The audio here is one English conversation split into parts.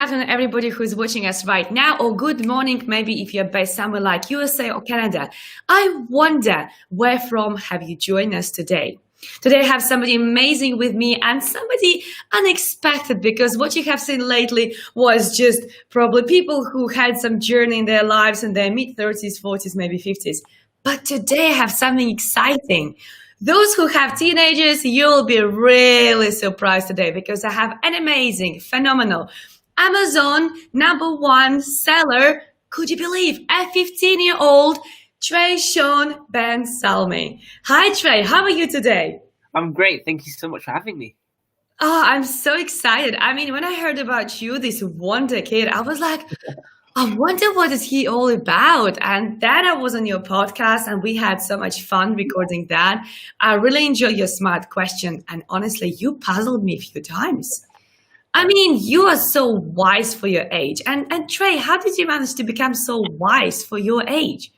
afternoon, everybody who's watching us right now, or good morning, maybe if you're based somewhere like USA or Canada. I wonder where from have you joined us today? Today I have somebody amazing with me and somebody unexpected, because what you have seen lately was just probably people who had some journey in their lives in their mid-30s, 40s, maybe 50s. But today I have something exciting. Those who have teenagers, you'll be really surprised today, because I have an amazing, phenomenal Amazon #1 seller. Could you believe? A 15-year-old Trey Sean Ben Salmi. Hi, Trey. How are you today? I'm great. Thank you so much for having me. Oh, I'm so excited. I mean, when I heard about you, this wonder kid, I was like, I wonder what is he all about? And then I was on your podcast and we had so much fun recording that. I really enjoyed your smart question. And honestly, you puzzled me a few times. I mean, you are so wise for your age. And Trey, how did you manage to become so wise for your age?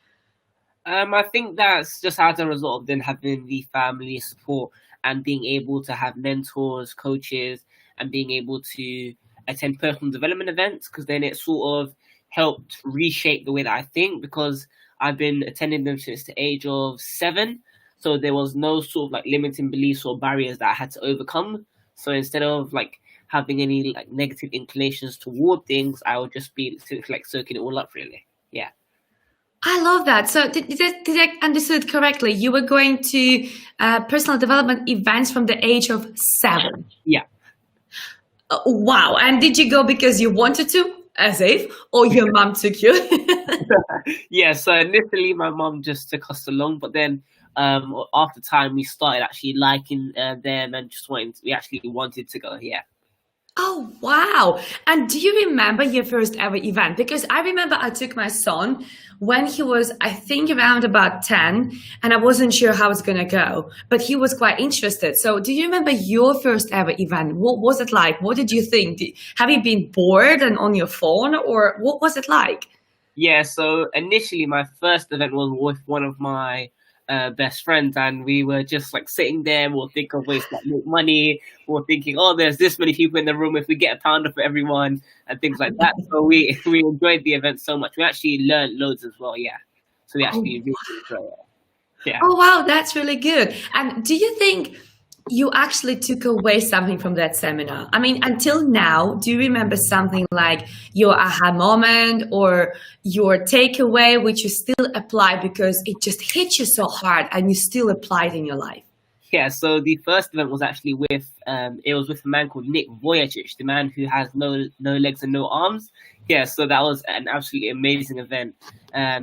I think that's just as a result of then having the family support and being able to have mentors, coaches, and being able to attend personal development events, because then it sort of helped reshape the way that I think, because I've been attending them since the age of 7. So there was no sort of like limiting beliefs or barriers that I had to overcome. So instead of like having any like negative inclinations toward things, I would just be like soaking it all up, really. Yeah. I love that. So did I understood correctly? You were going to personal development events from the age of 7. Yeah. Wow. And did you go because you wanted to? As if, or your mom took you? Yeah, so initially my mom just took us along, but then after time we started actually liking them and just we actually wanted to go. Yeah. Oh, wow. And do you remember your first ever event? Because I remember I took my son when he was, I think, around about 10, and I wasn't sure how it's going to go, but he was quite interested. So do you remember your first ever event? What was it like? What did you think? Have you been bored and on your phone, or what was it like? Yeah, so initially my first event was with one of my best friends, and we were just like sitting there. We'll think of ways to like, make money. We're thinking, oh, there's this many people in the room. If we get a pounder for everyone and things like that. So we enjoyed the event so much. We actually learned loads as well. Yeah. So we actually really enjoyed it. Yeah. Oh, wow, that's really good. And do you think you actually took away something from that seminar? I mean, until now, do you remember something like your aha moment or your takeaway, which you still apply because it just hit you so hard and you still apply it in your life? Yeah, so the first event was actually with it was with a man called Nick Vujicic, the man who has no legs and no arms. Yeah, so that was an absolutely amazing event. I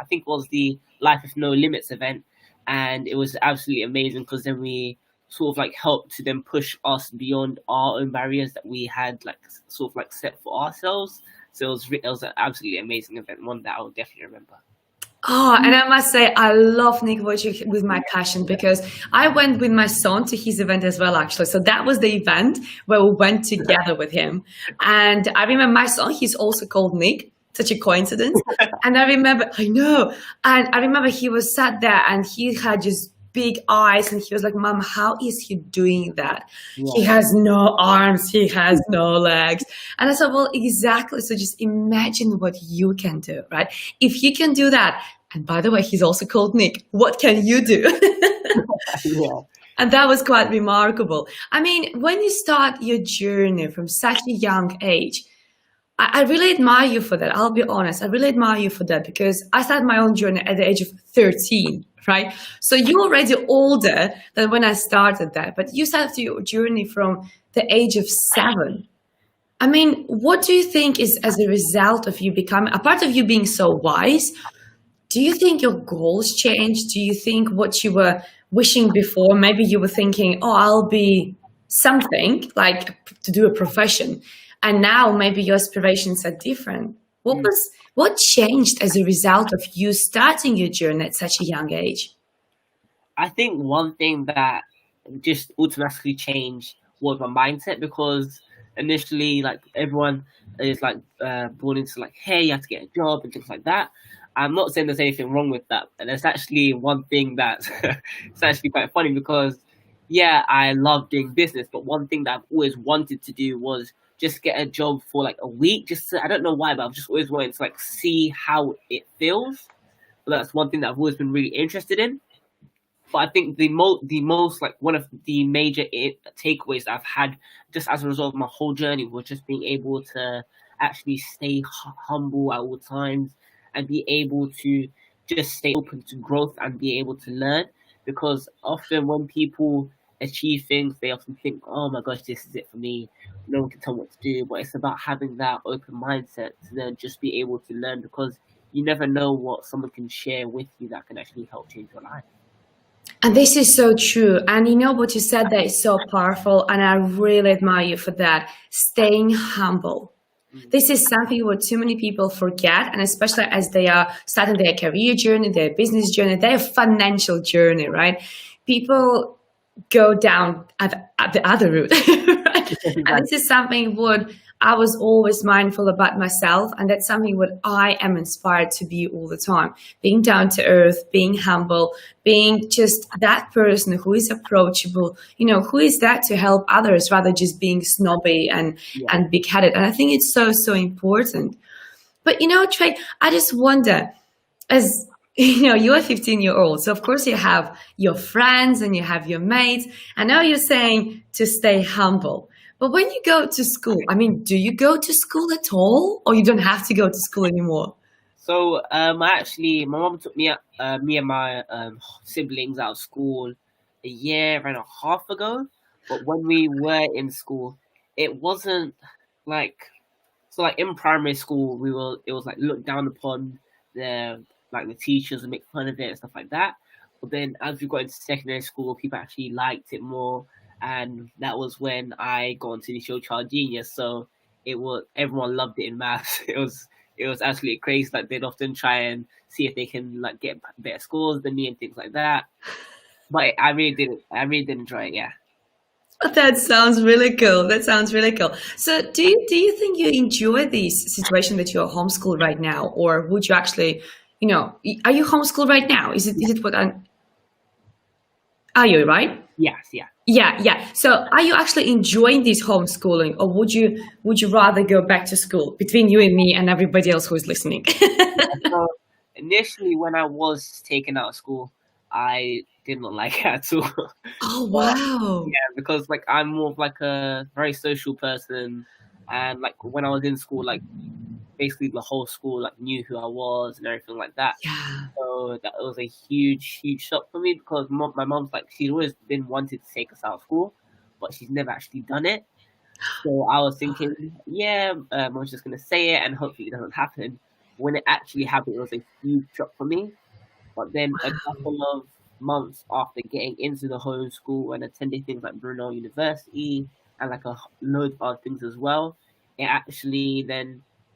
think it was the Life with No Limits event, and it was absolutely amazing because then we sort of like helped to then push us beyond our own barriers that we had like sort of like set for ourselves. So it was an absolutely amazing event, one that I will definitely remember. Oh, and I must say, I love Nick Vujicic with my passion, because I went with my son to his event as well, actually. So that was the event where we went together with him. And I remember my son, he's also called Nick. Such a coincidence. And I remember he was sat there and he had just big eyes and he was like, Mom, how is he doing that? Yeah. He has no arms, he has no legs. And I said, well, exactly. So just imagine what you can do, right? If you can do that, and by the way, he's also called Nick, what can you do? Yeah. And that was quite remarkable. I mean, when you start your journey from such a young age, I really admire you for that. I'll be honest. I really admire you for that, because I started my own journey at the age of 13, right? So you're already older than when I started that, but you started your journey from the age of 7. I mean, what do you think is as a result of you becoming, a part of you being so wise, do you think your goals changed? Do you think what you were wishing before, maybe you were thinking, oh, I'll be something, like to do a profession, and now maybe your aspirations are different? What changed as a result of you starting your journey at such a young age? I think one thing that just automatically changed was my mindset, because initially, like, everyone is like born into like, hey, you have to get a job and things like that. I'm not saying there's anything wrong with that, and there's actually one thing that it's actually quite funny, because yeah, I love doing business, but one thing that I've always wanted to do was just get a job for like a week. Just to, I don't know why, but I've just always wanted to like see how it feels. So that's one thing that I've always been really interested in. But I think the most like one of the major takeaways that I've had just as a result of my whole journey was just being able to actually stay humble at all times and be able to just stay open to growth and be able to learn. Because often when people achieve things, they often think, oh my gosh, this is it for me. No one can tell me what to do. But it's about having that open mindset to then just be able to learn, because you never know what someone can share with you that can actually help change your life. And this is so true. And you know what you said there is so powerful. And I really admire you for that. Staying humble. This is something what too many people forget, and especially as they are starting their career journey, their business journey, their financial journey, right? People go down at the other route, right? And this is something what I was always mindful about myself, and that's something what I am inspired to be all the time. Being down to earth, being humble, being just that person who is approachable, who is there to help others rather just being snobby and big-headed. And I think it's so, so important. But, Trey, I just wonder, as you're a 15-year-old, so of course you have your friends and you have your mates. I know you're saying to stay humble. But when you go to school, do you go to school at all, or you don't have to go to school anymore? So, my mom took me and my siblings out of school a year and a half ago. But when we were in school, it wasn't like in primary school it was like looked down upon, the teachers and make fun of it and stuff like that. But then as we got into secondary school, people actually liked it more. And that was when I got into the show Child Genius. So everyone loved it in maths. It was absolutely crazy. Like they'd often try and see if they can like get better scores than me and things like that. But I really did enjoy it. Yeah. That sounds really cool. So do you think you enjoy this situation that you're homeschooled right now, or would you actually, are you homeschooled right now? Is it what are you, right? Yes, yeah. Yeah. So are you actually enjoying this homeschooling, or would you rather go back to school, between you and me and everybody else who is listening? So initially, when I was taken out of school, I did not like it at all. Oh, wow. Yeah, because I'm more of a very social person, and when I was in school, basically the whole school knew who I was and everything like that. Yeah. So that was a huge shock for me, because my mom's she's always been wanting to take us out of school, but she's never actually done it. So I was thinking, mom's just gonna say it and hopefully it doesn't happen. When it actually happened, it was a huge shock for me. But then a couple of months after getting into the homeschool and attending things like Brunel University and a load of other things as well, it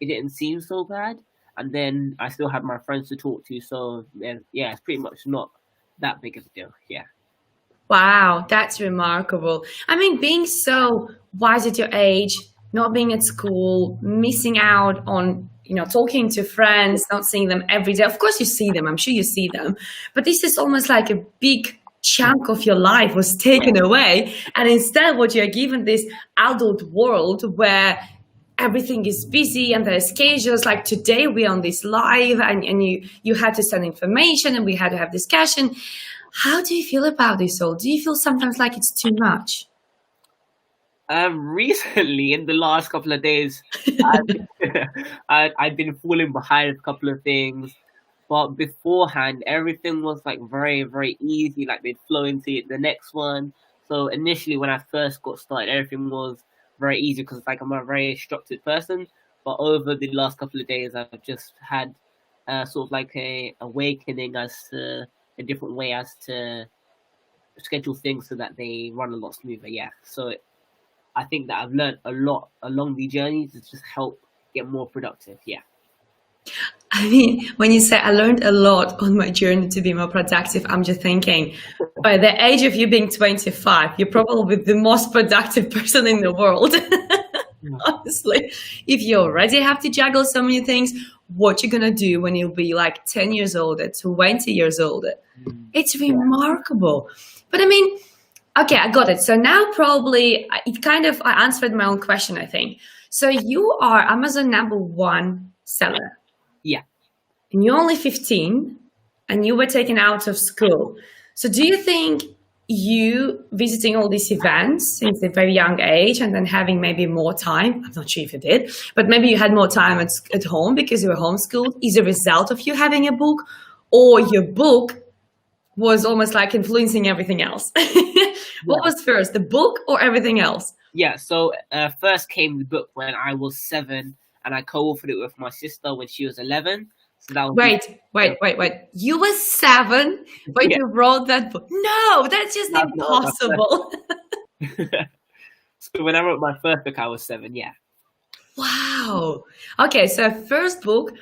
didn't seem so bad. And then I still had my friends to talk to. So it's pretty much not that big of a deal. Yeah. Wow, that's remarkable. Being so wise at your age, not being at school, missing out on, talking to friends, not seeing them every day. Of course you see them, I'm sure you see them. But this is almost like a big chunk of your life was taken away. And instead what you're given this adult world where everything is busy and there's schedules. Like today we're on this live and you had to send information and we had to have discussion. How do you feel about this all? Do you feel sometimes like it's too much? Recently, in the last couple of days, I've been falling behind a couple of things. But beforehand, everything was very, very easy. They'd flow into the next one. So initially, when I first got started, everything was very easy because I'm a very structured person. But over the last couple of days, I've just had sort of a awakening as to a different way as to schedule things so that they run a lot smoother. Yeah. So I think that I've learned a lot along the journey to just help get more productive. Yeah. When you say I learned a lot on my journey to be more productive, I'm just thinking, by the age of you being 25, you're probably the most productive person in the world. Honestly, if you already have to juggle so many things, what you're going to do when you'll be 10 years older, 20 years older. It's remarkable. But Okay, I got it. So now probably I answered my own question, I think. So you are Amazon #1 seller Yeah. and you're only 15 and you were taken out of school. So do you think you visiting all these events since a very young age and then having maybe more time, I'm not sure if you did, but maybe you had more time at home because you were homeschooled, is a result of you having a book, or your book was almost like influencing everything else? What was first, the book or everything else? Yeah, so first came the book when I was 7, and I co-authored it with my sister when she was 11. So that was Wait. You were 7 when Yeah. you wrote that book. No, that's just That's not my impossible. So when I wrote my first book, I was 7. Yeah. Wow. Okay, so first book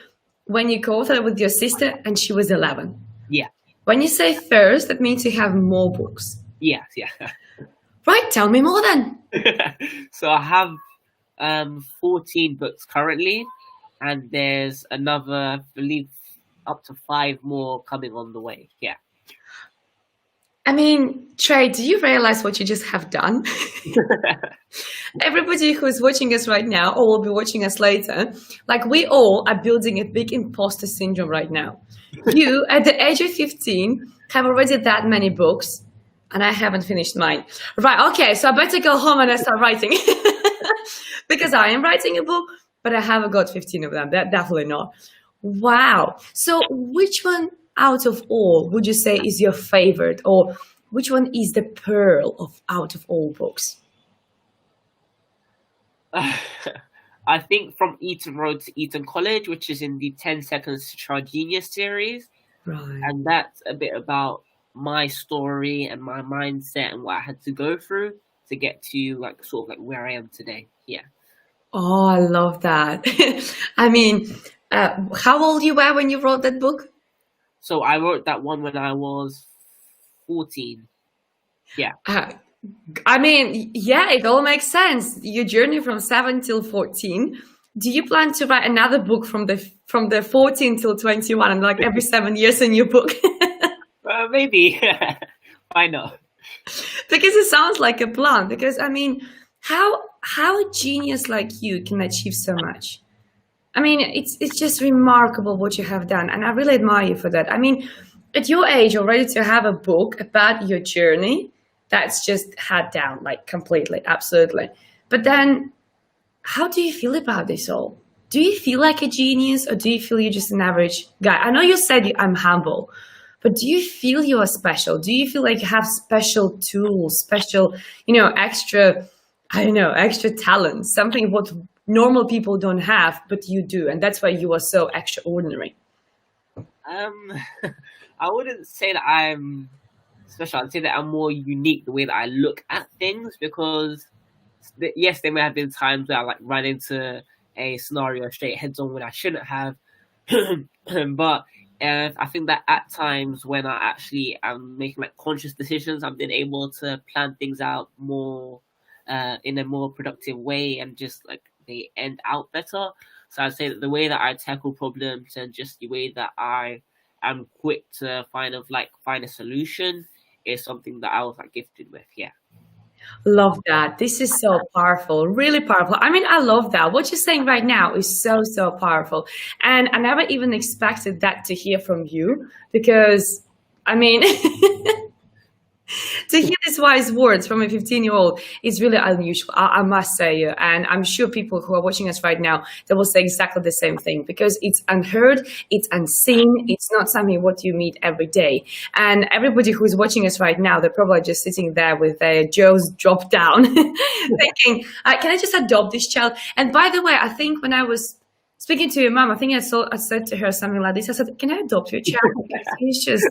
when you co-authored with your sister and she was 11. Yeah. When you say first, that means you have more books. Yeah. Yeah. Right, tell me more then. So I have 14 books currently, and there's another, I believe, up to 5 more coming on the way. Yeah. I mean, Trey, do you realize what you just have done? Everybody who is watching us right now or will be watching us later, like we all are building a big imposter syndrome right now. You, at the age of 15, have already that many books, and I haven't finished mine. Right, okay, so I better go home and I start writing. Because I am writing a book, but I haven't got 15 of them. That definitely not. Wow. So which one out of all would you say is your favorite, or which one is the pearl of out of all books? I think from Eton Road to Eton College, which is in the 10 Seconds to Try Genius series. Right. And that's a bit about my story and my mindset and what I had to go through to get to like sort of like where I am today. Yeah. Oh, I love that. I mean, how old you were when you wrote that book? So I wrote that one when I was 14. Yeah. I mean, yeah, it all makes sense. Your journey from 7 till 14. Do you plan to write another book from the 14 till 21, and like every 7 years a new book? Maybe. Why not? Because it sounds like a plan. Because I mean, how a genius like you can achieve so much? I mean, it's just remarkable what you have done, and I really admire you for that. I mean, at your age already to have a book about your journey, that's just had down, like completely, absolutely. But then, how do you feel about this all? Do you feel like a genius, or do you feel you're just an average guy? I know you said I'm humble, but do you feel you are special? Do you feel like you have special tools, special, extra, I don't know, extra talent, something what normal people don't have, but you do, and that's why you are so extraordinary? I wouldn't say that I'm special. I'd say that I'm more unique the way that I look at things, because yes, there may have been times where I like ran into a scenario straight heads on when I shouldn't have, but I think that at times when I actually am making like conscious decisions, I've been able to plan things out more in a more productive way, and just like they end out better. So I'd say that the way that I tackle problems and just the way that I am quick to find a solution is something that I was like gifted with. Yeah. Love that. This is so powerful, really powerful. I mean, I love that. What you're saying right now is so, so powerful. And I never even expected that to hear from you, because, I mean, to hear these wise words from a 15-year-old is really unusual, I must say. And I'm sure people who are watching us right now, they will say exactly the same thing, because it's unheard, it's unseen, it's not something what you meet every day. And everybody who is watching us right now, they're probably just sitting there with their jaws dropped down, thinking, can I just adopt this child? And by the way, I think when I was speaking to your mom, I think I said to her something like this. I said, can I adopt your child? Because he's just...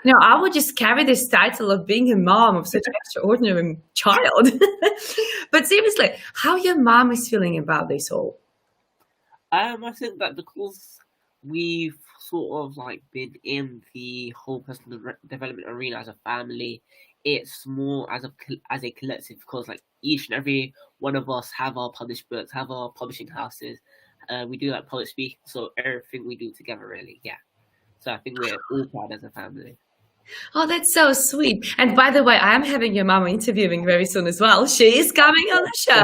I would just carry this title of being a mom of such an extraordinary child. But seriously, how your mom is feeling about this all? I think that because we've sort of like been in the whole personal development arena as a family, it's more as a collective, because like each and every one of us have our published books, have our publishing houses. We do like public speaking, so everything we do together, really. Yeah. So I think we're all proud as a family. Oh, that's so sweet. And by the way, I am having your mama interviewing very soon as well. She is coming on the show.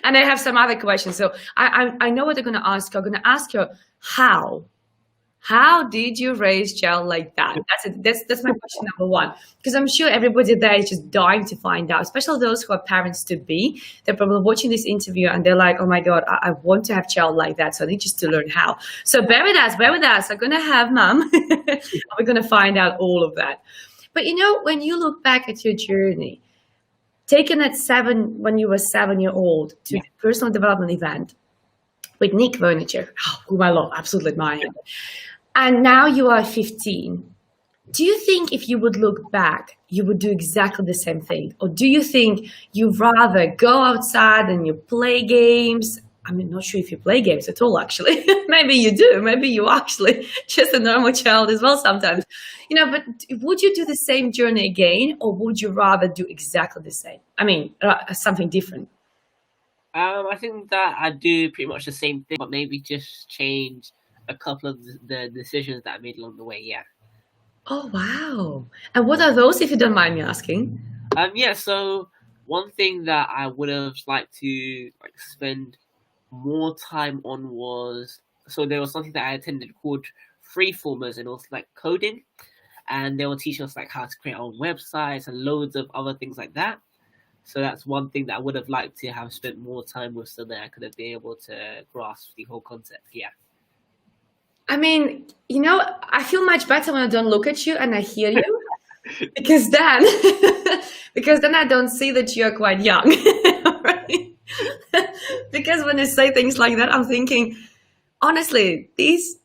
And I have some other questions. So I know what I'm going to ask her. I'm going to ask her how. How did you raise child like that? That's my question number one. Because I'm sure everybody there is just dying to find out, especially those who are parents to be. They're probably watching this interview and they're like, oh my God, I want to have child like that. So I need just to learn how. So bear with us, bear with us. I'm gonna have mum. We're gonna find out all of that. But you know, when you look back at your journey, taken at when you were 7-year-old to the personal development event with Nick Furniture, whom I love, absolutely admire him. And now you are 15. Do you think if you would look back, you would do exactly the same thing? Or do you think you'd rather go outside and you play games? I'm not sure if you play games at all, actually. Maybe you do. Maybe you actually just a normal child as well sometimes. But would you do the same journey again, or would you rather do exactly the same? Something different. I think that I do pretty much the same thing, but maybe just change a couple of the decisions that I made along the way. Yeah. Oh wow! And what are those, if you don't mind me asking? So one thing that I would have liked to spend more time on was, so there was something that I attended called Freeformers, and it was coding, and they will teach us how to create our own websites and loads of other things like that. So that's one thing that I would have liked to have spent more time with, so that I could have been able to grasp the whole concept. Yeah. I feel much better when I don't look at you and I hear you, because then I don't see that you're quite young, right? Because when you say things like that, I'm thinking, honestly, these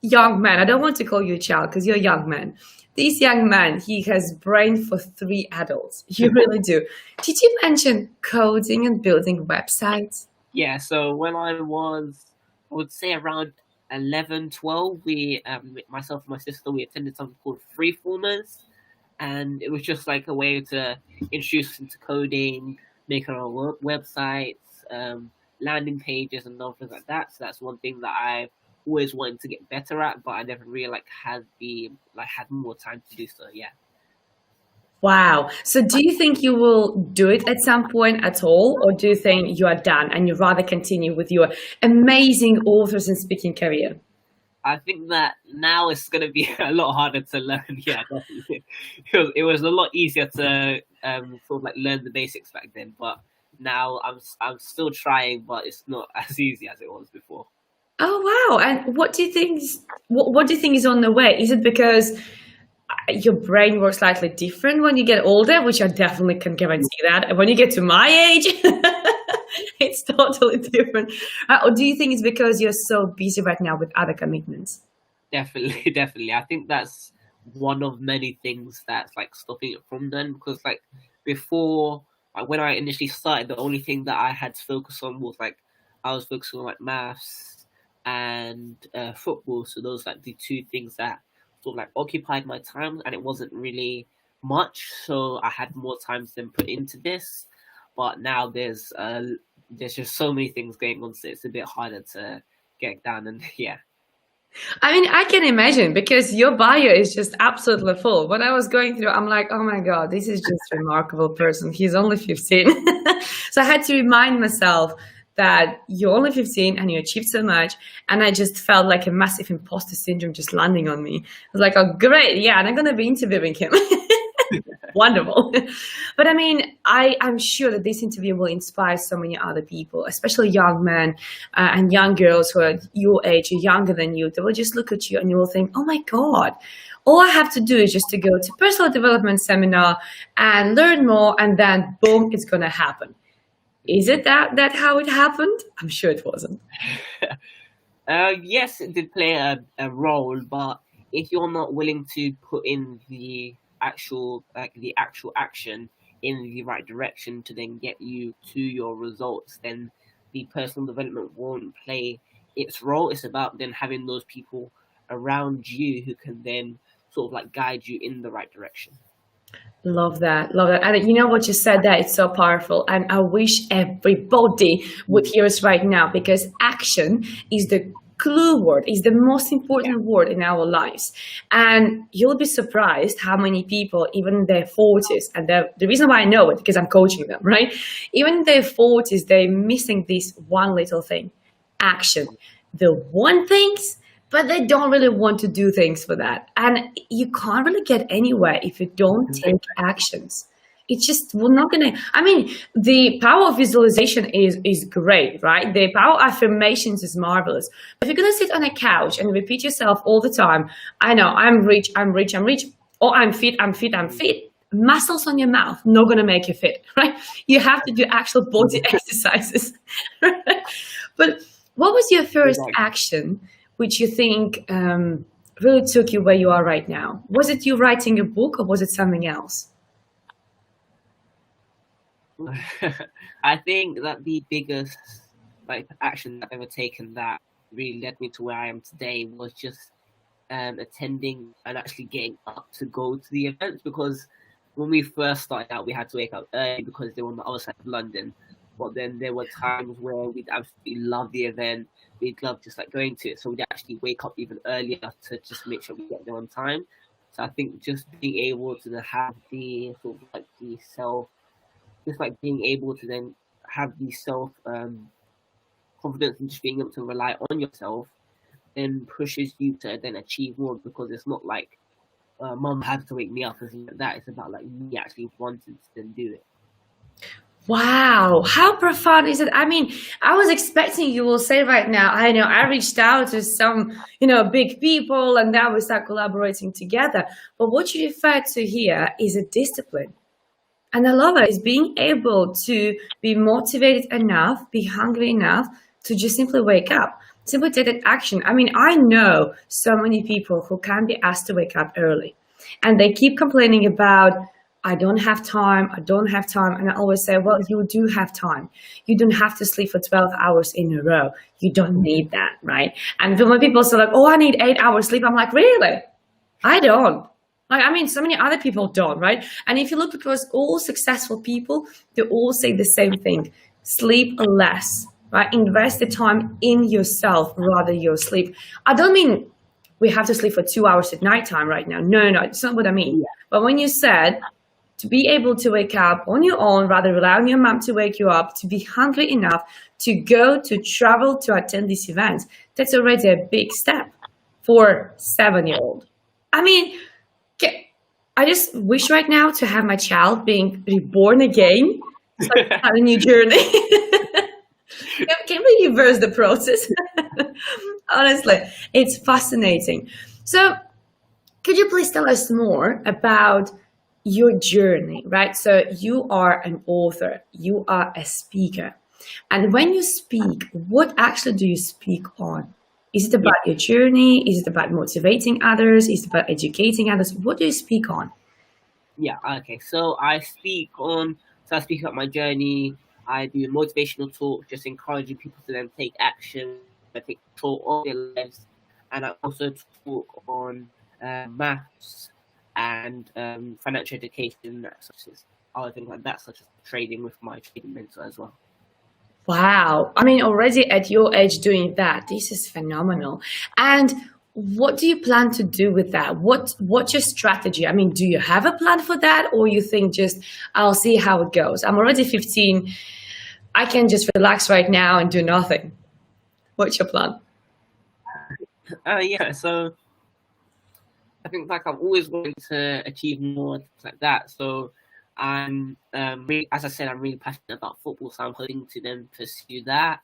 young men, I don't want to call you a child because you're a young man. This young man, he has brain for 3 adults. You really do. Did you mention coding and building websites? Yeah, so when I would say around 11, 12, myself and my sister, we attended something called Freeformers, and it was just a way to introduce us into coding, making our own websites, landing pages, and other things like that. So that's one thing that I always wanted to get better at, but I never really had more time to do so. Yeah. Wow. So do you think you will do it at some point at all, or do you think you are done and you'd rather continue with your amazing authors and speaking career? I think that now it's going to be a lot harder to learn. Yeah, definitely. It was a lot easier to learn the basics back then, but now I'm still trying, but it's not as easy as it was before. Oh wow! And what do you think? What do you think is on the way? Is it because your brain works slightly different when you get older, which I definitely can guarantee that. And when you get to my age, it's totally different. Or do you think it's because you're so busy right now with other commitments? Definitely. I think that's one of many things that's stopping it from then, because before, when I initially started, the only thing that I had to focus on was I was focusing on maths and football. So those the 2 things that occupied my time, and it wasn't really much, so I had more time than put into this. But now there's just so many things going on, so it's a bit harder to get done. And yeah, I can imagine, because your bio is just absolutely full. When I was going through, I'm like, oh my God, this is just a remarkable person. He's only 15. So I had to remind myself that you're only 15 and you achieved so much. And I just felt like a massive imposter syndrome just landing on me. I was like, oh, great. Yeah, and I'm going to be interviewing him. Wonderful. But I'm sure that this interview will inspire so many other people, especially young men and young girls who are your age or younger than you. They will just look at you and you will think, oh my God, all I have to do is just to go to personal development seminar and learn more, and then boom, it's going to happen. Is it that how it happened? I'm sure it wasn't. Yes, it did play a role, but if you're not willing to put in the actual action in the right direction to then get you to your results, then the personal development won't play its role. It's about then having those people around you who can then guide you in the right direction. Love that. And you know what you said there, it's so powerful. And I wish everybody would hear us right now, because action is the clue word, is the most important word in our lives. And you'll be surprised how many people, even in their 40s, and the reason why I know it, because I'm coaching them, right? Even in their 40s, they're missing this one little thing, action. They want things, but they don't really want to do things for that. And you can't really get anywhere if you don't take actions. It's just, we're not gonna, I mean, the power of visualization is great, right? The power of affirmations is marvelous. But if you're gonna sit on a couch and repeat yourself all the time, I know, I'm rich, I'm rich, I'm rich, or I'm fit, I'm fit, I'm fit, muscles on your mouth, not gonna make you fit, right? You have to do actual body exercises. But what was your first action which you think really took you where you are right now? Was it you writing a book, or was it something else? I think that the biggest action that I've ever taken that really led me to where I am today was just attending and actually getting up to go to the events, because when we first started out, we had to wake up early because they were on the other side of London. But then there were times where we'd absolutely love the event. We'd love just going to it. So we'd actually wake up even earlier to just make sure we get there on time. So I think just being able to have the sort of the self, just being able to then have the self confidence and just being able to rely on yourself then pushes you to then achieve more, because it's not like mum had to wake me up and things like that. It's about me actually wanting to then do it. Wow, how profound is it? I mean, I was expecting you will say right now, I know I reached out to some, big people, and now we start collaborating together. But what you refer to here is a discipline. And I love it, is being able to be motivated enough, be hungry enough to just simply wake up, simply take that action. I mean, I know so many people who can be asked to wake up early, and they keep complaining about, I don't have time, I don't have time. And I always say, well, you do have time. You don't have to sleep for 12 hours in a row. You don't need that, right? And when people say oh, I need 8 hours sleep, I'm like, really? I don't. So many other people don't, right? And if you look across all successful people, they all say the same thing: sleep less, right? Invest the time in yourself rather than your sleep. I don't mean we have to sleep for 2 hours at nighttime right now. No, it's not what I mean. Yeah. But when you said to be able to wake up on your own, rather rely on your mom to wake you up, to be hungry enough to go, to travel, to attend these events, that's already a big step for a 7-year-old. I mean, I just wish right now to have my child being reborn again, so I can have a new journey. Can we reverse the process? Honestly, it's fascinating. So could you please tell us more about your journey, right? So you are an author, you are a speaker. And when you speak, what actually do you speak on? Is it about your journey? Is it about motivating others? Is it about educating others? What do you speak on? Yeah, okay. So I speak about my journey. I do motivational talk, just encouraging people to then take action, take control of their lives. And I also talk on maths and financial education, such as other things like that, such as trading with my trading mentor as well. Wow. I mean, already at your age doing that, this is phenomenal. And what do you plan to do with that? What's your strategy? I mean, do you have a plan for that, or you think just, I'll see how it goes? I'm already 15. I can just relax right now and do nothing. What's your plan? So I think I'm always wanting to achieve more, things like that. So I'm as I said, I'm really passionate about football, so I'm hoping to then pursue that,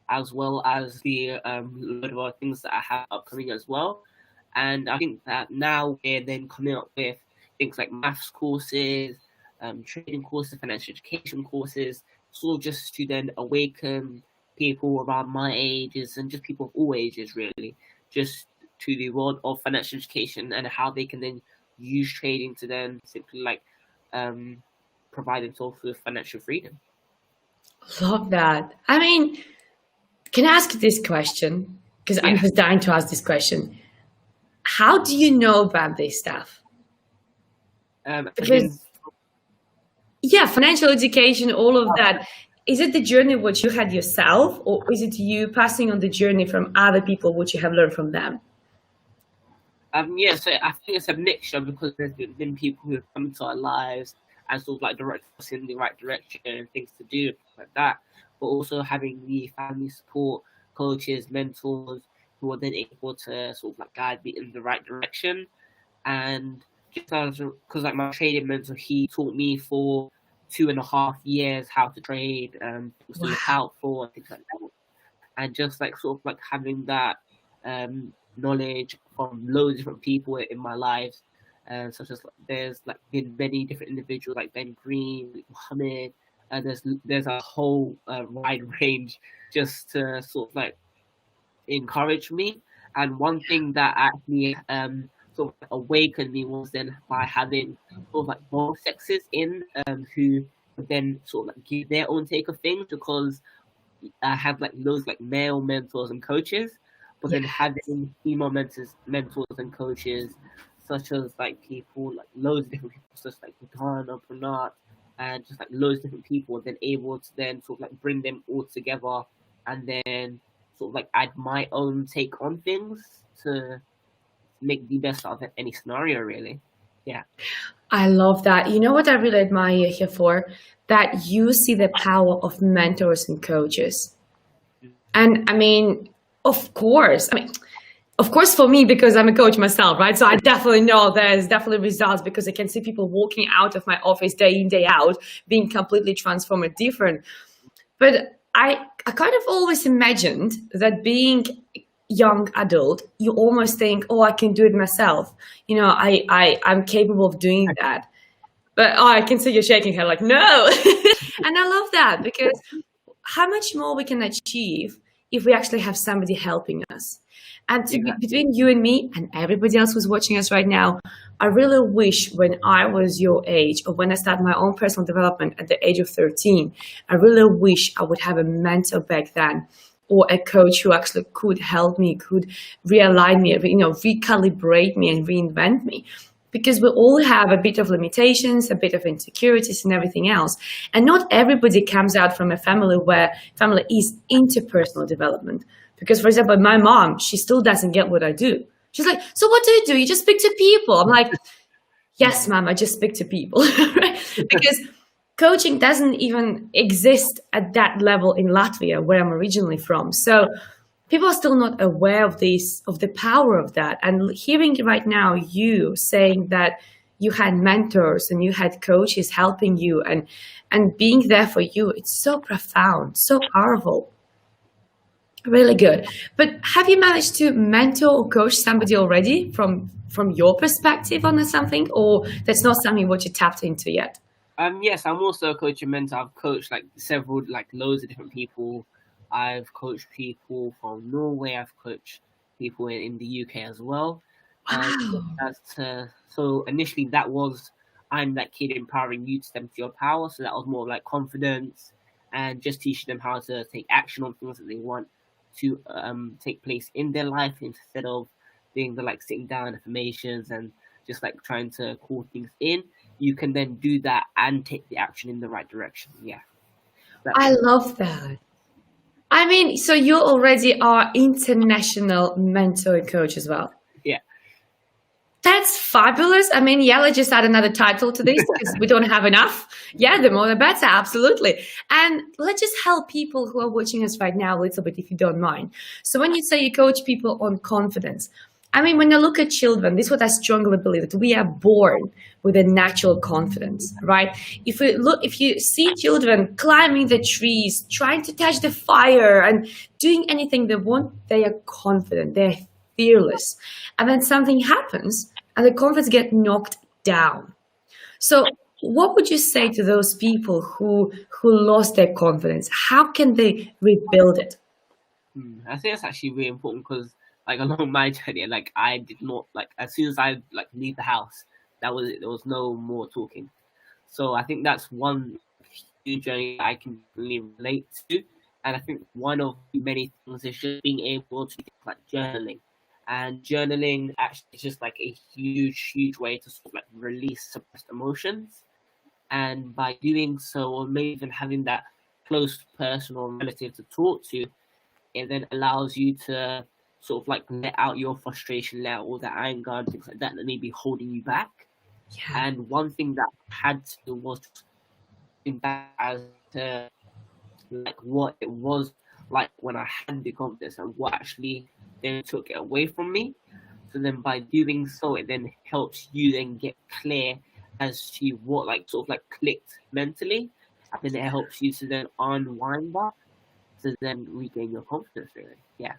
as well as the load of other things that I have upcoming as well. And I think that now we're then coming up with things like maths courses, trading courses, financial education courses, sort of just to then awaken people around my ages and just people of all ages, really, just to the world of financial education and how they can then use trading to then simply provide themselves with financial freedom. Love that. I mean, can I ask this question? Because I'm just dying to ask this question. How do you know about this stuff? Because, financial education, all of that. is it the journey which you had yourself, or is it you passing on the journey from other people which you have learned from them? Yeah, so I think it's a mixture, because there's been people who have come into our lives and sort of like direct us in the right direction and things to do like that. But also having the family support, coaches, mentors who are then able to sort of like guide me in the right direction. And just because like my trading mentor, he taught me for 2.5 years how to trade, things to look out for, and things like that. And just like sort of like having that knowledge from loads of different people in my lives, such as there's like been many different individuals like Ben Green, Mohammed, and there's a whole wide range just to sort of like encourage me. And one thing that actually sort of awakened me was then by having sort of like both sexes in, who would then sort of like give their own take of things, because I have like loads like male mentors and coaches, but then having female mentors and coaches, such as like people like loads of different people, such like Ghana, Brunel, and just like loads of different people, then able to then sort of like bring them all together, and then sort of like add my own take on things to make the best out of any scenario, really. Yeah. I love that. You know what I really admire you here for? That you see the power of mentors and coaches. And I mean, of course for me, because I'm a coach myself, right? So I definitely know there's definitely results, because I can see people walking out of my office day in, day out, being completely transformed and different. But I kind of always imagined that being young adult, you almost think, oh, I can do it myself. You know, I'm capable of doing that. But I can see you shaking her like, no. And I love that, because how much more we can achieve if we actually have somebody helping us. And between you and me and everybody else who's watching us right now, I really wish when I was your age, or when I started my own personal development at the age of 13, I really wish I would have a mentor back then, or a coach who actually could help me, could realign me, recalibrate me and reinvent me. Because we all have a bit of limitations, a bit of insecurities and everything else. And not everybody comes out from a family where family is into personal development. Because, for example, my mom, she still doesn't get what I do. She's like, so what do? You just speak to people. I'm like, yes, mom, I just speak to people. Right? Because coaching doesn't even exist at that level in Latvia, where I'm originally from. So people are still not aware of the power of that. And hearing right now you saying that you had mentors and you had coaches helping you and being there for you, it's so profound, so powerful. Really good. But have you managed to mentor or coach somebody already from your perspective on something, or that's not something what you tapped into yet? Yes, I'm also a coach and mentor. I've coached like loads of different people. I've coached people from Norway. I've coached people in the UK as well. Wow. So initially that was, I'm that kid empowering you to step into your power. So that was more like confidence and just teaching them how to take action on things that they want to take place in their life, instead of being the like sitting down affirmations and just like trying to call things in. You can then do that and take the action in the right direction. Yeah. I love that. I mean, so you already are international mentor and coach as well. Yeah. That's fabulous. I mean, yeah, let's just add another title to this, because we don't have enough. Yeah, the more the better, absolutely. And let's just help people who are watching us right now a little bit, if you don't mind. So when you say you coach people on confidence, I mean, when I look at children, this is what I strongly believe, that we are born with a natural confidence, right? If you see children climbing the trees, trying to touch the fire and doing anything they want, they are confident, they're fearless. And then something happens and the confidence gets knocked down. So what would you say to those people who lost their confidence? How can they rebuild it? I think that's actually really important, because like along my journey, like I did not, like as soon as I like leave the house, that was it. There was no more talking. So I think that's one huge journey I can really relate to. And I think one of the many things is just being able to like journaling. And journaling actually is just like a huge way to sort of like release suppressed emotions. And by doing so, or maybe even having that close person or relative to talk to, it then allows you to sort of like let out your frustration, let out all the anger and things like that that may be holding you back. Yeah. And one thing that I had to do was think back as to like what it was like when I had the confidence and what actually then took it away from me. So then by doing so, it then helps you then get clear as to what like sort of like clicked mentally. And then it helps you to then unwind that to then regain your confidence really. Yeah.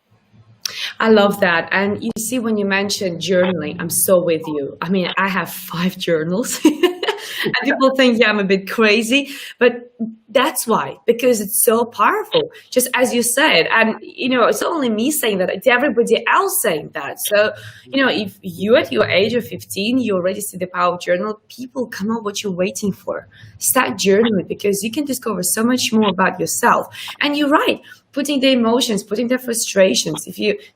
I love that. And you see, when you mentioned journaling, I'm so with you. I mean, I have 5 journals. And people think, yeah, I'm a bit crazy, but that's why, because it's so powerful, just as you said. And, you know, it's not only me saying that, it's everybody else saying that. So, you know, if you at your age of 15, you already see the power of journal, people, come on, what you're waiting for. Start journaling, because you can discover so much more about yourself. And you're right, putting the emotions, putting the frustrations.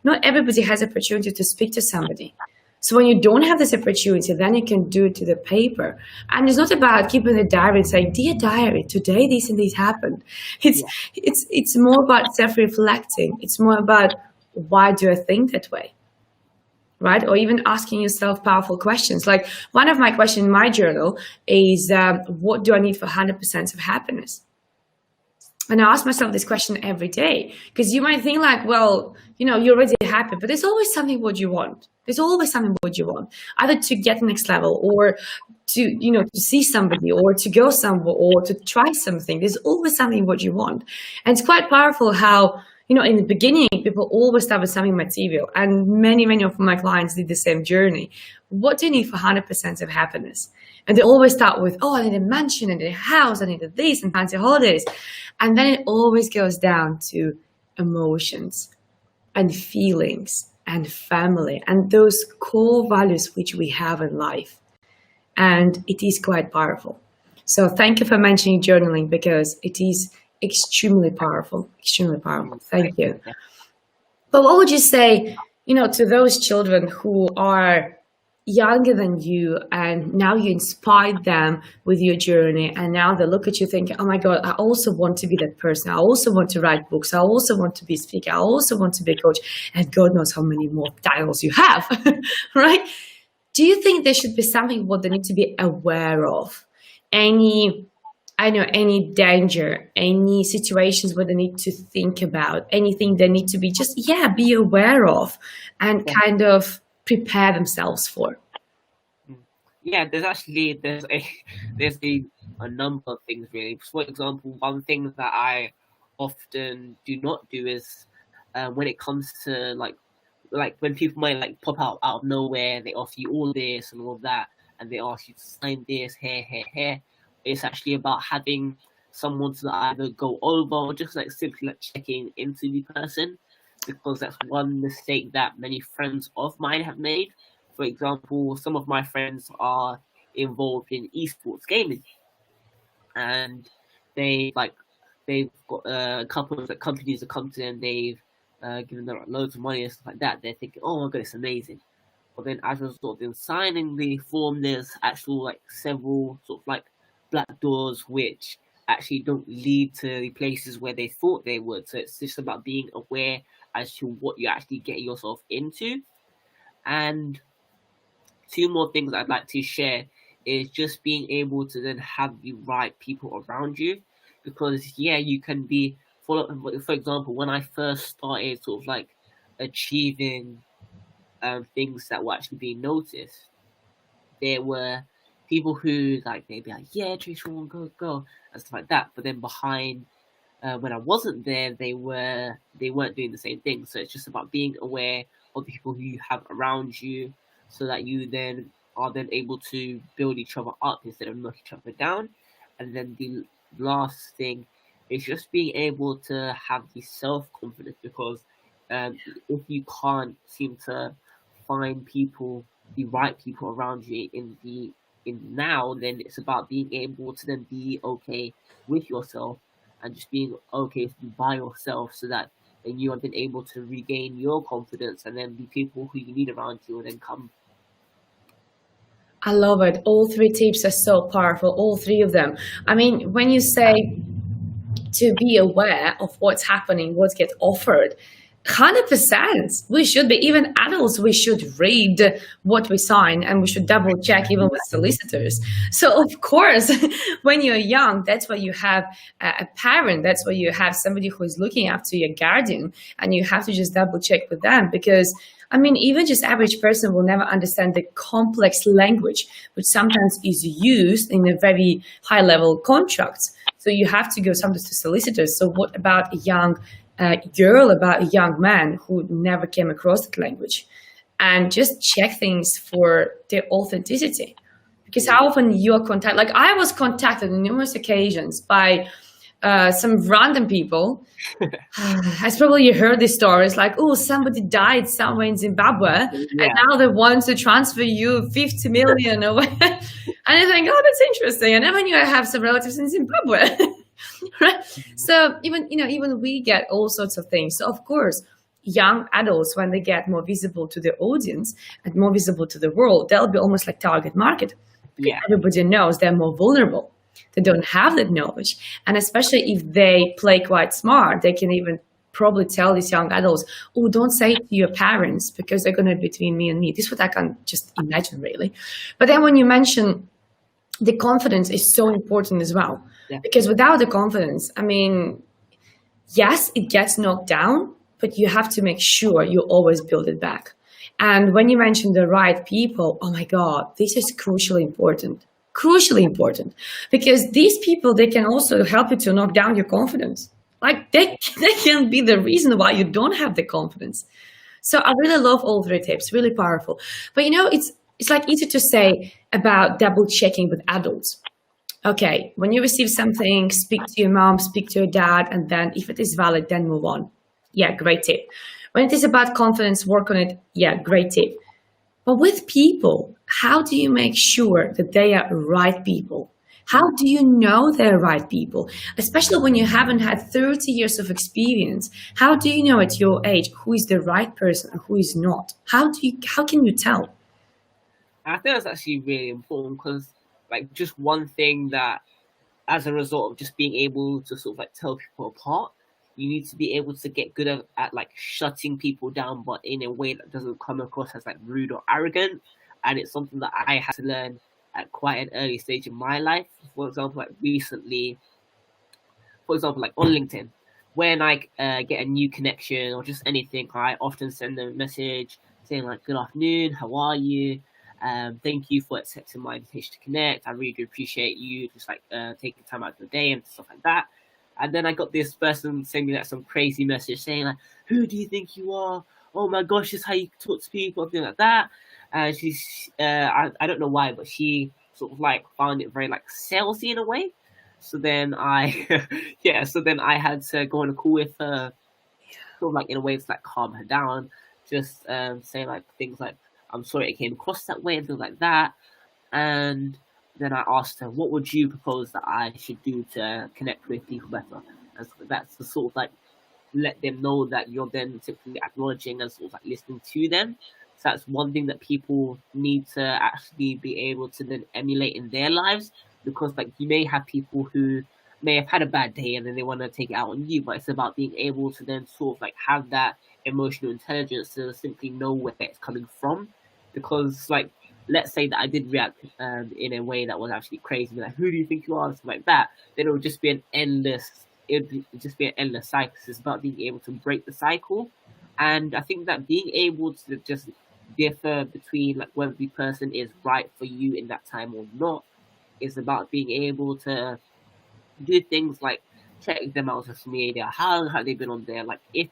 Not everybody has opportunity to speak to somebody. So when you don't have this opportunity, then you can do it to the paper. And it's not about keeping a diary and saying, dear diary, today this and this happened. It's more about self-reflecting. It's more about, why do I think that way? Right? Or even asking yourself powerful questions. Like, one of my questions in my journal is, what do I need for 100% of happiness? And I ask myself this question every day, because you might think like, well, you know, you're already happy, but there's always something what you want. There's always something what you want, either to get the next level, or to, you know, to see somebody, or to go somewhere, or to try something. There's always something what you want. And it's quite powerful how, you know, in the beginning, people always start with something material. And many, many of my clients did the same journey. What do you need for 100% of happiness? And they always start with, oh, I need a mansion, I need a house, I need this, and fancy holidays. And then it always goes down to emotions and feelings and family and those core values which we have in life. And it is quite powerful. So thank you for mentioning journaling, because it is extremely powerful, extremely powerful. Thank you. But what would you say, you know, to those children who are younger than you, and now you inspired them with your journey, and now they look at you thinking, oh my God, I also want to be that person. I also want to write books. I also want to be a speaker. I also want to be a coach. And God knows how many more titles you have, right? Do you think there should be something what they need to be aware of? Any danger, any situations where they need to think about, anything they need to be just, be aware of and kind of prepare themselves for? Yeah, there's a number of things really. For example, one thing that I often do not do is when it comes to like when people might like pop out of nowhere, they offer you all this and all that, and they ask you to sign this here. It's actually about having someone to either go over or just like simply like checking into the person, because that's one mistake that many friends of mine have made. For example, some of my friends are involved in esports gaming, and they've got a couple of companies that come to them. They've given them loads of money and stuff like that. They're thinking, oh my god, it's amazing. But then as a result of signing the form, there's actual like several sort of like black doors which actually don't lead to the places where they thought they would. So it's just about being aware as to what you actually get yourself into. And 2 more things I'd like to share is just being able to then have the right people around you, because you can be for example, when I first started sort of like achieving things that were actually being noticed, there were people who like they'd be like, yeah, Trisha, go and stuff like that. But then behind when I wasn't there, they weren't doing the same thing. So it's just about being aware of the people who you have around you, so that you then are then able to build each other up instead of knock each other down. And then the last thing is just being able to have the self-confidence, because if you can't seem to find the right people around you in now, then it's about being able to then be okay with yourself and just being okay by yourself, so that then you are then able to regain your confidence, and then the people who you need around you will then come. I love it. All 3 tips are so powerful, all 3 of them. I mean, when you say to be aware of what's happening, what gets offered. 100%. We should be, even adults, we should read what we sign, and we should double check even with solicitors. So of course, when you're young, that's why you have a parent, that's why you have somebody who is looking after your guardian, and you have to just double check with them, because I mean, even just average person will never understand the complex language, which sometimes is used in a very high level contracts. So you have to go sometimes to solicitors. So what about a young girl, about a young man who never came across that language? And just check things for their authenticity. Because how often you are contacted, like I was contacted on numerous occasions by some random people. As probably you heard these stories, like, oh, somebody died somewhere in Zimbabwe, and now they want to transfer you 50 million or whatever. And I think, oh, that's interesting. I never knew I have some relatives in Zimbabwe. Right? So even we get all sorts of things. So of course, young adults, when they get more visible to the audience and more visible to the world, they'll be almost like target market. Yeah. Everybody knows they're more vulnerable. They don't have that knowledge. And especially if they play quite smart, they can even probably tell these young adults, oh, don't say it to your parents because they're going to be between me and me. This is what I can just imagine, really. But then when you mention the confidence is so important as well. Yeah. Because without the confidence, I mean, yes, it gets knocked down, but you have to make sure you always build it back. And when you mention the right people, oh my God, this is crucially important. Crucially important, because these people, they can also help you to knock down your confidence. Like they can be the reason why you don't have the confidence. So I really love all 3 tips, really powerful. But it's like easy to say about double checking with adults. Okay, when you receive something, speak to your mom, speak to your dad, and then if it is valid, then move on. Yeah, great tip. When it is about confidence, work on it. Yeah, great tip. But with people, how do you make sure that they are right people? How do you know they're right people? Especially when you haven't had 30 years of experience. How do you know at your age who is the right person and who is not? How can you tell? I think that's actually really important, because like just one thing that, as a result of just being able to sort of like tell people apart, you need to be able to get good at like shutting people down, but in a way that doesn't come across as like rude or arrogant. And it's something that I had to learn at quite an early stage in my life. For example, like recently, like on LinkedIn, when I get a new connection or just anything, I often send them a message saying like, good afternoon, how are you? Thank you for accepting my invitation to connect. I really do appreciate you just like taking time out of your day and stuff like that. And then I got this person sending me like some crazy message saying like, who do you think you are? Oh my gosh, this is how you talk to people, something like that. She's, I don't know why, but she sort of like found it very like salesy in a way. So then I had to go on a call with her, sort of like in a way to like calm her down, just say like things like, I'm sorry it came across that way and things like that. And then I asked her, what would you propose that I should do to connect with people better? And so that's to sort of like let them know that you're then simply acknowledging and sort of like listening to them. So that's one thing that people need to actually be able to then emulate in their lives, because like you may have people who may have had a bad day and then they want to take it out on you, but it's about being able to then sort of like have that emotional intelligence to simply know where it's coming from. Because like, let's say that I did react in a way that was actually crazy, like, who do you think you are, something like that, then it would just be an endless cycle. It's about being able to break the cycle. And I think that being able to just differ between like whether the person is right for you in that time or not is about being able to do things like check them out on social media, how have they been on there, like if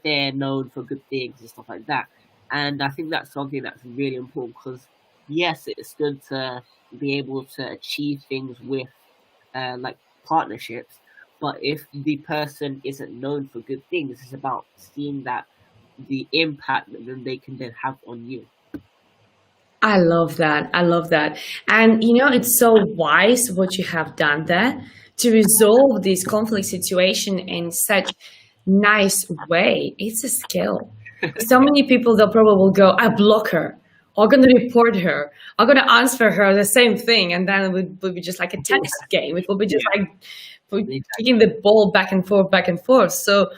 they're known for good things and stuff like that. And I think that's something that's really important, because yes, it's good to be able to achieve things with like partnerships, but if the person isn't known for good things, it's about seeing that the impact that then they can then have on you. I love that. And it's so wise what you have done there to resolve this conflict situation in such nice way. It's a skill. So many people, they'll probably will go, I block her, or I'm going to report her, I'm going to answer her the same thing. And then it would be just like a tennis game. It will be just like for kicking the ball back and forth, back and forth. So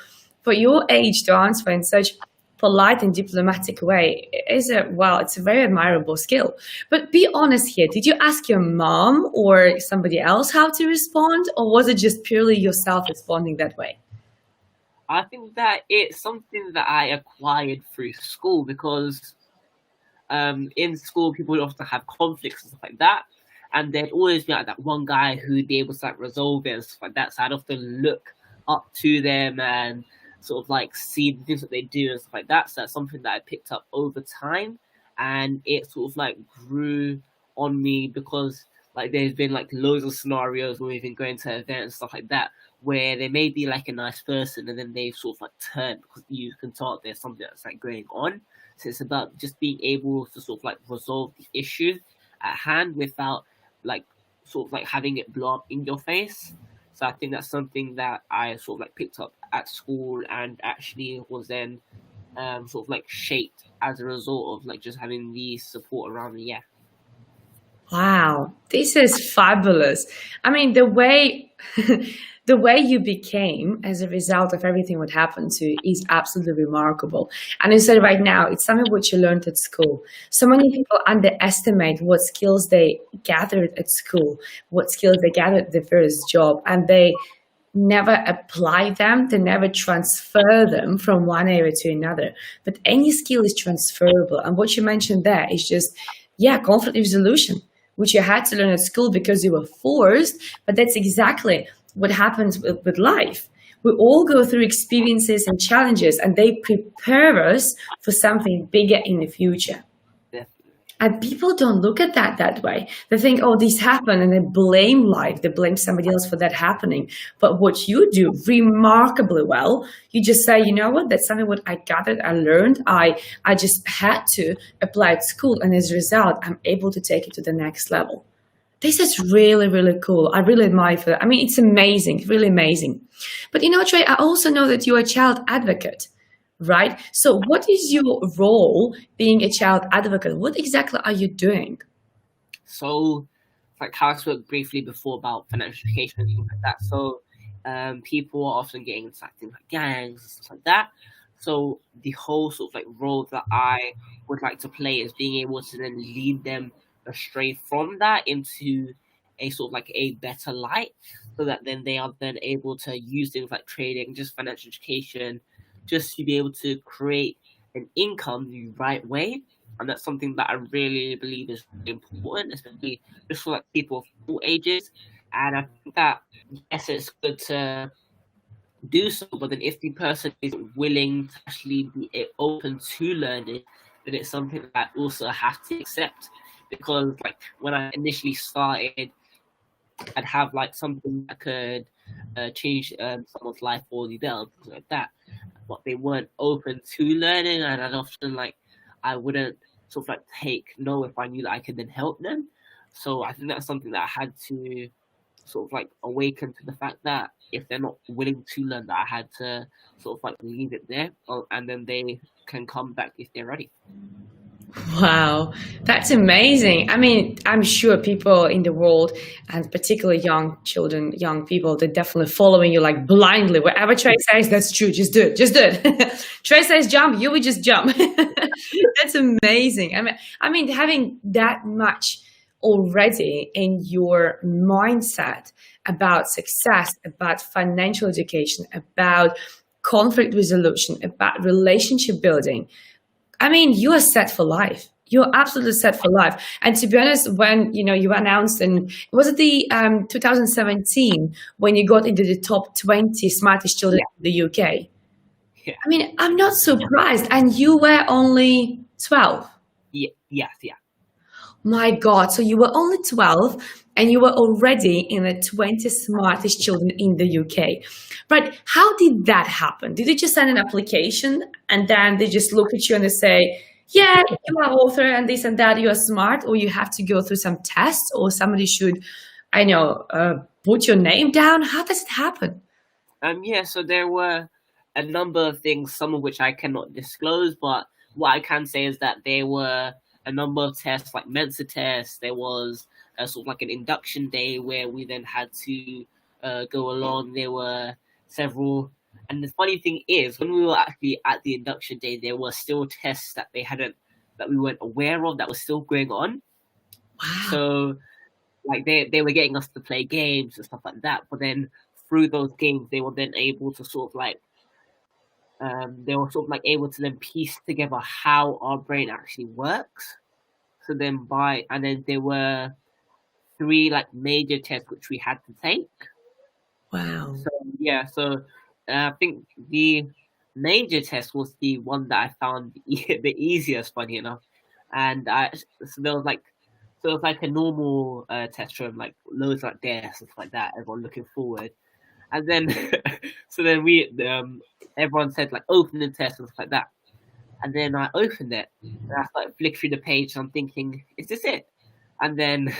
for your age to answer in such polite and diplomatic way is it's a very admirable skill. But be honest here, did you ask your mom or somebody else how to respond, or was it just purely yourself responding that way? I think that it's something that I acquired through school, because in school people would often have conflicts and stuff like that, and there'd always be like that one guy who'd be able to like resolve it and stuff like that. So I'd often look up to them and sort of like see the things that they do and stuff like that. So that's something that I picked up over time, and it sort of like grew on me, because like there's been like loads of scenarios where we've been going to events and stuff like that, where they may be like a nice person and then they sort of like turn, because you can tell there's something that's like going on. So it's about just being able to sort of like resolve the issue at hand without like sort of like having it blow up in your face. So I think that's something that I sort of like picked up at school, and actually was then sort of like shaped as a result of like just having the support around me. Yeah. Wow, this is fabulous. I mean, the way the way you became as a result of everything what happened to you is absolutely remarkable. And you said right now, it's something which you learned at school. So many people underestimate what skills they gathered at school, what skills they gathered at the first job, and they never apply them, they never transfer them from one area to another. But any skill is transferable. And what you mentioned there is just, conflict resolution, which you had to learn at school because you were forced, but that's exactly what happens with life. We all go through experiences and challenges, and they prepare us for something bigger in the future. And people don't look at that way. They think, oh, this happened, and they blame life. They blame somebody else for that happening. But what you do remarkably well, you just say, you know what, that's something what I gathered, I learned, I just had to apply at school. And as a result, I'm able to take it to the next level. This is really, really cool. I really admire for that. I mean, it's amazing, really amazing. But you know, Trey, I also know that you're a child advocate, right? So what is your role being a child advocate? What exactly are you doing? So, like how I spoke briefly before about financial education and things like that. So, people are often getting into like things like gangs and stuff like that. So, the whole sort of like role that I would like to play is being able to then lead them astray from that into a sort of like a better light, so that then they are then able to use things like trading, just financial education, just to be able to create an income the right way. And that's something that I really believe is really important, especially just for like people of all ages. And I think that, yes, it's good to do so, but then if the person is willing to actually be open to learning, then it's something that I also have to accept. Because like when I initially started, I'd have like something that could change someone's life for the better, things like that. But they weren't open to learning, and I'd often like I wouldn't sort of like take no if I knew that I could then help them. So I think that's something that I had to sort of like awaken to the fact that if they're not willing to learn, that I had to sort of like leave it there, and then they can come back if they're ready. Wow, that's amazing. I mean, I'm sure people in the world, and particularly young children, young people, they're definitely following you like blindly. Whatever Trey says, that's true. Just do it. Just do it. Trey says jump, you will just jump. That's amazing. I mean, having that much already in your mindset about success, about financial education, about conflict resolution, about relationship building. I mean, you are set for life. You're absolutely set for life. And to be honest, when you announced, and was it the 2017 when you got into the top 20 smartest children in the UK? Yeah. I mean, I'm not surprised. And you were only 12. Yeah. My God! So you were only 12, and you were already in the 20 smartest children in the UK. But how did that happen? Did you just send an application and then they just look at you and they say, yeah, you are author and this and that, you are smart, or you have to go through some tests, or somebody should, put your name down? How does it happen? So there were a number of things, some of which I cannot disclose, but what I can say is that there were a number of tests, like Mensa tests. There was a sort of like an induction day where we then had to go along. There were several, and the funny thing is, when we were actually at the induction day, there were still tests that that we weren't aware of that were still going on. Wow. So, like they were getting us to play games and stuff like that. But then through those games, they were then able to sort of like able to then piece together how our brain actually works. So then and then there were 3 like major tests which we had to take. Wow. So yeah, so I think the major test was the one that I found the easiest, funny enough. And so there was like a normal test room, like loads like desks and stuff like that, everyone looking forward. And then so then everyone said like open the test and stuff like that. And then I opened it and I started flick through the page and I'm thinking, is this it? And then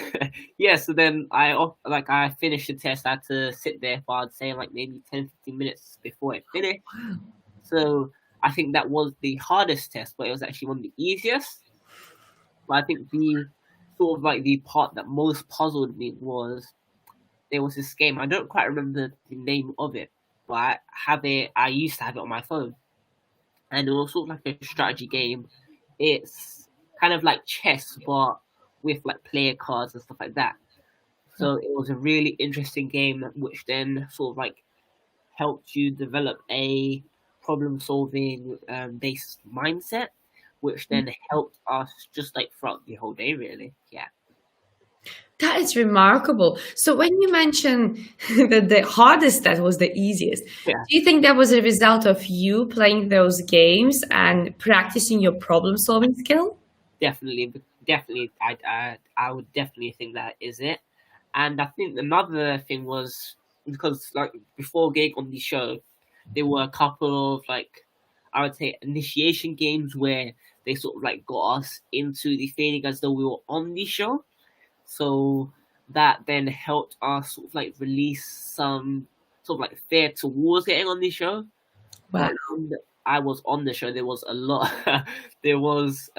yeah, so then I finished the test. I had to sit there for, I'd say, like maybe 10-15 minutes before it finished. Wow. So I think that was the hardest test, but it was actually one of the easiest. But I think the sort of like the part that most puzzled me was there was this game. I don't quite remember the name of it, but I used to have it on my phone. And it was sort of like a strategy game. It's kind of like chess, but with like player cards and stuff like that. So it was a really interesting game, which then sort of like helped you develop a problem-solving based mindset, which then helped us just like throughout the whole day, really. Yeah. That is remarkable. So when you mentioned that the hardest test was the easiest, Yeah. do you think that was a result of you playing those games and practicing your problem-solving skill? Definitely. I would definitely think that is it. And I think another thing was because like before getting on the show, there were a couple of like, I would say, initiation games where they sort of like got us into the feeling as though we were on the show. So that then helped us sort of like release some sort of like fear towards getting on the show. Wow. But when I was on the show, there was a lot. There was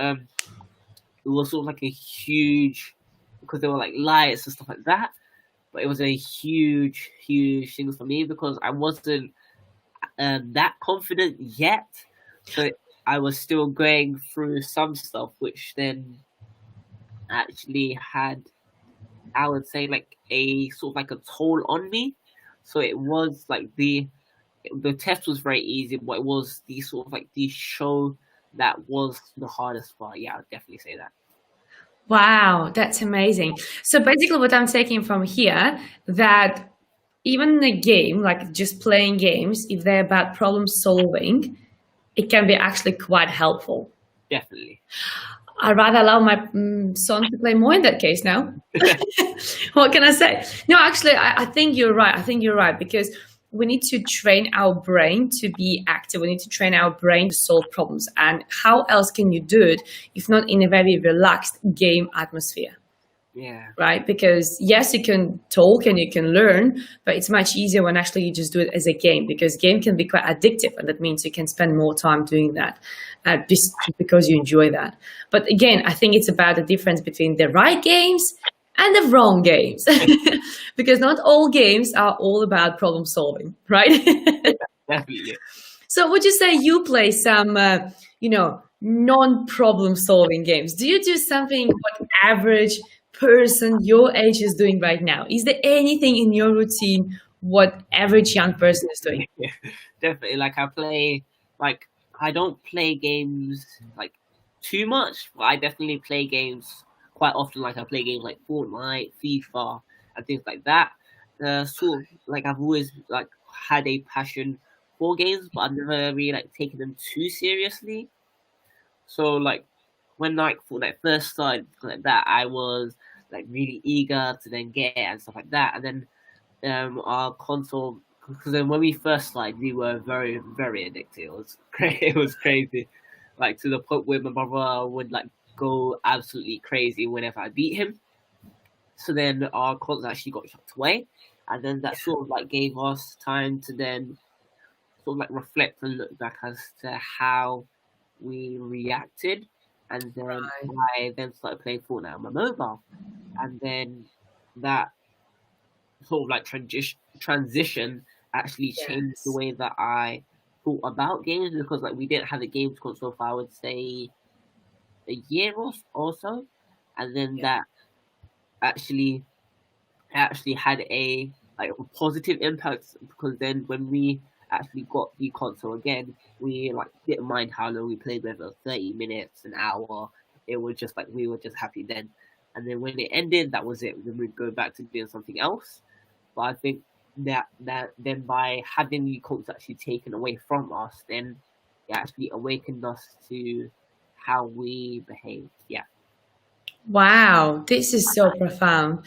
it was sort of like a huge, because there were like lights and stuff like that. But it was a huge thing for me because I wasn't that confident yet. So I was still going through some stuff, which then actually had, I would say, like a sort of like a toll on me. So it was like the test was very easy, but it was the sort of like the show that was the hardest part. Yeah, I would definitely say that. Wow, that's amazing. So basically what I'm taking from here, that even in a game, like just playing games, if they're about problem solving, it can be actually quite helpful. Definitely. I'd rather allow my son to play more in that case now. What can I say? No, actually, I think you're right. I think you're right, because we need to train our brain to be active. We need to train our brain to solve problems. And how else can you do it if not in a very relaxed game atmosphere? Yeah. Right? Because yes, you can talk and you can learn, but it's much easier when actually you just do it as a game, because game can be quite addictive, and that means you can spend more time doing that just because you enjoy that. But again, I think it's about the difference between the right games and the wrong games, because not all games are all about problem solving, right? Definitely. So would you say you play some, non-problem solving games? Do you do something what average person your age is doing right now? Is there anything in your routine what average young person is doing? Yeah, definitely. Like I don't play games like too much, but I definitely play games quite often. Like I play games like Fortnite, FIFA, and things like that. Sort of like I've always like had a passion for games, but I've never really like taken them too seriously. So like when like Fortnite first started like that, I was like really eager to then get it and stuff like that. And then our console, because then when we first started, we were very very addicted. It was it was crazy, like to the point where my brother would like go absolutely crazy whenever I beat him. So then our console actually got shut away, and then that sort of like gave us time to then sort of like reflect and look back as to how we reacted. And then I then started playing Fortnite on my mobile, and then that sort of like transition actually changed the Yes. way that I thought about games, because like we didn't have a games console for, I would say, a year or so, and then Yeah. that actually had a like a positive impact, because then when we actually got the console again, we like didn't mind how long we played, whether 30 minutes, an hour. It was just like we were just happy then. And then when it ended, that was it. Then we'd go back to doing something else. But I think that then by having the console actually taken away from us, then it actually awakened us to how we behaved. Yeah. Wow, this is so profound.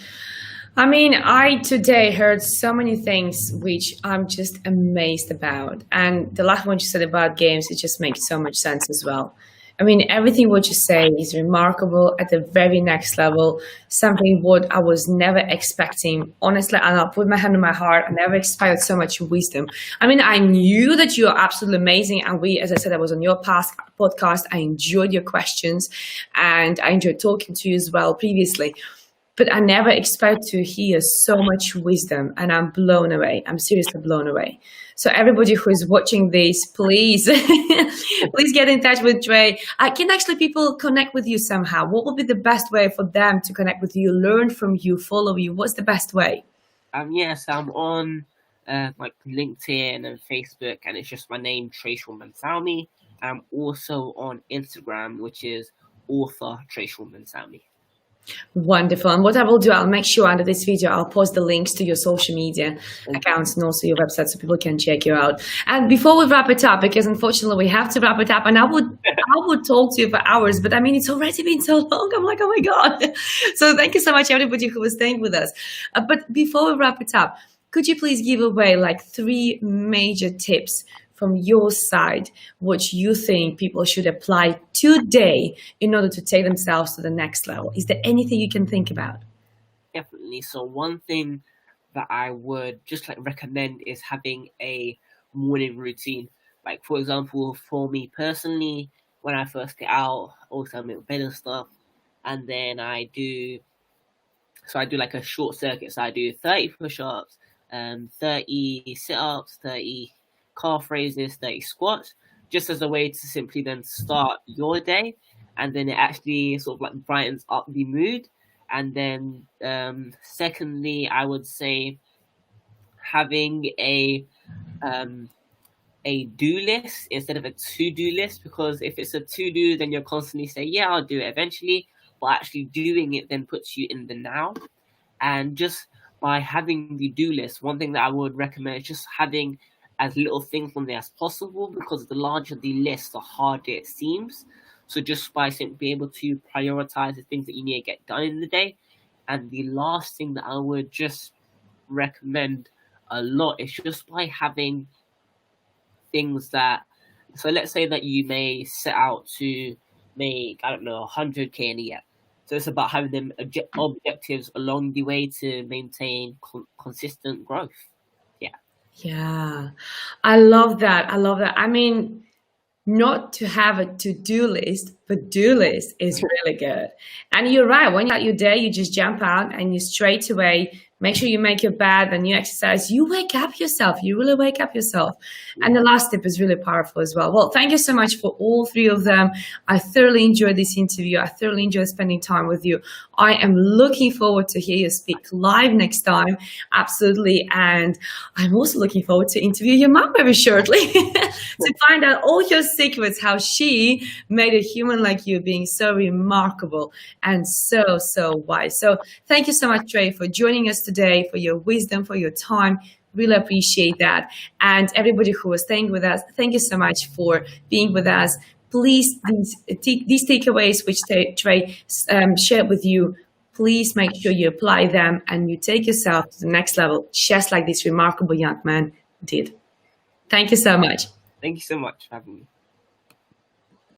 I mean, I today heard so many things which I'm just amazed about. And the last one you said about games, it just makes so much sense as well. I mean, everything what you say is remarkable at the very next level, something what I was never expecting. Honestly, and I'll put my hand on my heart, I never expected so much wisdom. I mean, I knew that you are absolutely amazing. And as I said, I was on your past podcast. I enjoyed your questions and I enjoyed talking to you as well previously. But I never expect to hear so much wisdom, and I'm blown away. I'm seriously blown away. So everybody who is watching this, please, please get in touch with Dre. Can actually people connect with you somehow? What would be the best way for them to connect with you, learn from you, follow you? What's the best way? Yes, I'm on like LinkedIn and Facebook, and it's just my name, Trace Salmi. I'm also on Instagram, which is author Trace Salmi. Wonderful. And what I will do, I'll make sure under this video, I'll post the links to your social media accounts and also your website so people can check you out. And before we wrap it up, because unfortunately we have to wrap it up, and I would talk to you for hours, but I mean, it's already been so long. I'm like, oh my God. So thank you so much, everybody who was staying with us. But before we wrap it up, could you please give away like 3 major tips from your side, what you think people should apply today in order to take themselves to the next level? Is there anything you can think about? Definitely. So one thing that I would just like recommend is having a morning routine. Like for example, for me personally, when I first get out, also I make bed and stuff, and then I do like a short circuit. So I do 30 push-ups, 30 sit-ups, 30 calf raises, 30 squats, just as a way to simply then start your day, and then it actually sort of like brightens up the mood. And then secondly, I would say having a do list instead of a to-do list, because if it's a to-do, then you're constantly saying, yeah, I'll do it eventually, but actually doing it then puts you in the now. And just by having the do list, one thing that I would recommend is just having as little things on there as possible, because the larger the list, the harder it seems. So just by simply being able to prioritize the things that you need to get done in the day. And the last thing that I would just recommend a lot is just by having things that, so let's say that you may set out to make, I don't know, 100K in a year. So it's about having them objectives along the way to maintain consistent growth. Yeah, I love that. I love that. I mean, not to have a to-do list, but do list is really good. And you're right. When you start your day, you just jump out and you straight away make sure you make your bed and you exercise. You wake up yourself. You really wake up yourself. And the last tip is really powerful as well. Well, thank you so much for all 3 of them. I thoroughly enjoyed this interview. I thoroughly enjoyed spending time with you. I am looking forward to hear you speak live next time. Absolutely. And I'm also looking forward to interview your mom very shortly to find out all your secrets, how she made a human like you being so remarkable and so wise. So thank you so much, Trey, for joining us today, for your wisdom, for your time. Really appreciate that. And everybody who was staying with us, thank you so much for being with us. Please, these takeaways which Trey shared with you, please make sure you apply them and you take yourself to the next level, just like this remarkable young man did. Thank you so much. Thank you so much for having me.